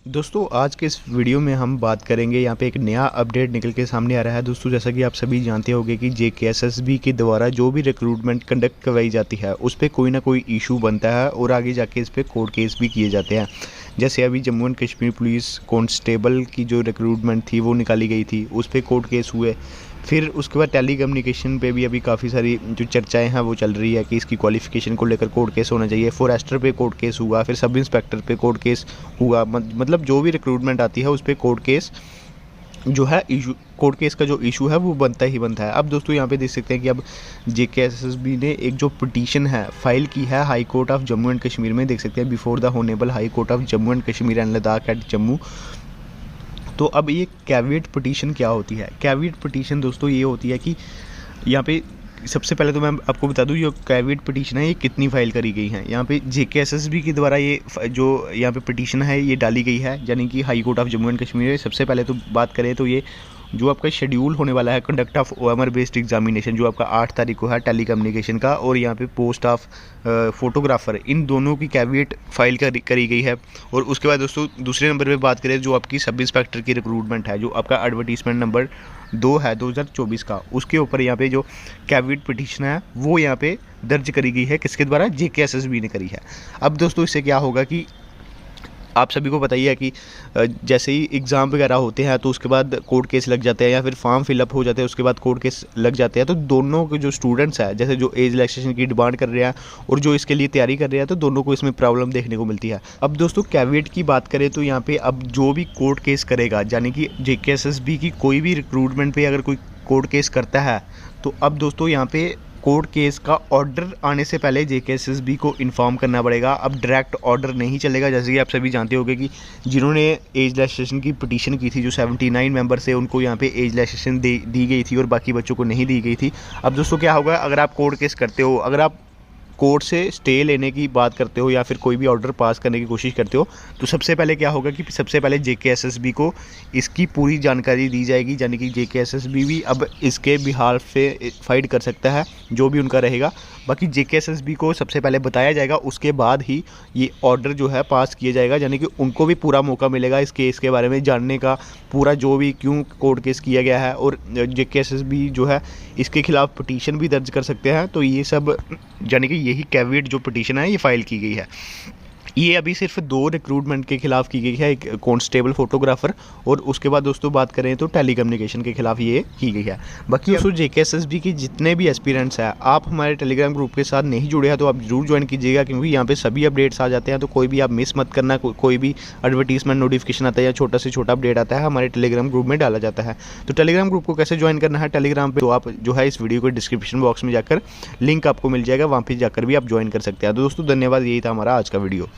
दोस्तों आज के इस वीडियो में हम बात करेंगे। यहाँ पे एक नया अपडेट निकल के सामने आ रहा है। दोस्तों जैसा कि आप सभी जानते होंगे कि जेकेएसएसबी के द्वारा जो भी रिक्रूटमेंट कंडक्ट करवाई जाती है उस पर कोई ना कोई इशू बनता है और आगे जाके इस पर कोर्ट केस भी किए जाते हैं। जैसे अभी Jammu and Kashmir police constable की जो रिक्रूटमेंट थी वो निकाली गई थी, उस पर कोर्ट केस हुए। फिर उसके बाद टेली कम्युनिकेशन पे भी अभी काफ़ी सारी जो चर्चाएं हैं वो चल रही है कि इसकी क्वालिफ़िकेशन को लेकर कोर्ट केस होना चाहिए। फॉरेस्टर पे कोर्ट केस हुआ, फिर सब इंस्पेक्टर पे कोर्ट केस हुआ। मतलब जो भी रिक्रूटमेंट आती है उस पर कोर्ट केस जो है इशू, कोर्ट केस का जो इशू है वो बनता ही बनता है। अब दोस्तों यहाँ पे देख सकते हैं कि अब जेकेएसएसबी ने एक जो पिटीशन है फाइल की है high court of Jammu and Kashmir में। देख सकते हैं before the honourable high court of Jammu and Kashmir and Ladakh at Jammu. तो अब ये कैविएट पिटीशन क्या होती है? कैविएट पिटीशन दोस्तों ये होती है कि यहाँ पे सबसे पहले तो मैं आपको बता दूँ, ये कैविएट पिटीशन है ये कितनी फाइल करी गई है। यहाँ पे जेकेएसएसबी के द्वारा ये जो यहाँ पे पिटीशन है ये डाली गई है, यानी कि high court of Jammu and Kashmir. सबसे पहले तो बात करें तो ये जो आपका शेड्यूल होने वाला है conduct of OMR based examination, जो आपका 8 तारीख को है टेली कम्युनिकेशन का, और यहाँ पे पोस्ट ऑफ फोटोग्राफर, इन दोनों की कैविएट फाइल करी गई है। और उसके बाद दोस्तों दूसरे नंबर पे बात करें जो आपकी सब इंस्पेक्टर की रिक्रूटमेंट है, जो आपका एडवर्टीजमेंट नंबर 2 है 2024 का, उसके ऊपर यहाँ पे जो कैविएट पिटीशन है वो यहाँ पे दर्ज करी गई है। किसके द्वारा? जेकेएसएसबी ने करी है। अब दोस्तों इससे क्या होगा कि आप सभी को पता ही है कि जैसे ही एग्ज़ाम वगैरह होते हैं तो उसके बाद कोर्ट केस लग जाते हैं, या फिर फॉर्म फिलअप हो जाते हैं उसके बाद कोर्ट केस लग जाते हैं। तो दोनों के जो स्टूडेंट्स हैं, जैसे जो एज रिलैक्सेशन की डिमांड कर रहे हैं और जो इसके लिए तैयारी कर रहे हैं, तो दोनों को इसमें प्रॉब्लम देखने को मिलती है। अब दोस्तों कैविएट की बात करें तो यहाँ पे अब जो भी कोर्ट केस करेगा, यानी कि जेकेएसएसबी की कोई भी रिक्रूटमेंट पर अगर कोई कोर्ट केस करता है तो अब दोस्तों यहाँ पे कोर्ट केस का ऑर्डर आने से पहले जेकेएसएसबी को इन्फॉर्म करना पड़ेगा। अब डायरेक्ट ऑर्डर नहीं चलेगा। जैसे कि आप सभी जानते होंगे कि जिन्होंने एज रिलैक्सेशन की पिटीशन की थी, जो 79 मेंबर थे, उनको यहाँ पे एज रिलैक्सेशन दी गई थी और बाकी बच्चों को नहीं दी गई थी। अब दोस्तों क्या होगा, अगर आप कोर्ट केस करते हो, अगर आप कोर्ट से स्टे लेने की बात करते हो या फिर कोई भी ऑर्डर पास करने की कोशिश करते हो, तो सबसे पहले क्या होगा कि सबसे पहले जेकेएसएसबी को इसकी पूरी जानकारी दी जाएगी, यानी कि जेकेएसएसबी भी अब इसके बिहाफ पे फाइट कर सकता है जो भी उनका रहेगा। बाकी जेकेएसएसबी को सबसे पहले बताया जाएगा, उसके बाद ही ये ऑर्डर जो है पास किया जाएगा, यानी कि उनको भी पूरा मौका मिलेगा इस केस के बारे में जानने का, पूरा जो भी क्यों कोर्ट केस किया गया है, और जेकेएसएसबी जो है इसके खिलाफ पिटीशन भी दर्ज कर सकते हैं। तो ये सब यानी कि यही कैविएट जो पिटीशन है ये फाइल की गई है। ये अभी सिर्फ 2 रिक्रूटमेंट के खिलाफ की गई है, एक कांस्टेबल फोटोग्राफर, और उसके बाद दोस्तों बात करें तो टेली कम्युनिकेशन के खिलाफ ये की गई है। बाकी दोस्तों जेकेएसएसबी के जितने भी एस्पिरेंट्स हैं, आप हमारे टेलीग्राम ग्रुप के साथ नहीं जुड़े हैं तो आप जरूर ज्वाइन कीजिएगा, क्योंकि यहाँ पे सभी अपडेट्स आ जाते हैं। तो कोई भी आप मिस मत करना, कोई भी एडवर्टीजमेंट नोटिफिकेशन आता है या छोटा से छोटा अपडेट आता है हमारे टेलीग्राम ग्रुप में डाला जाता है। तो टेलीग्राम ग्रुप को कैसे ज्वाइन करना है टेलीग्राम पे, तो आप जो है इस वीडियो को डिस्क्रिप्शन बॉक्स में जाकर लिंक आपको मिल जाएगा, वहाँ पर जाकर भी आप ज्वाइन कर सकते हैं। तो दोस्तों धन्यवाद, यही था हमारा आज का वीडियो।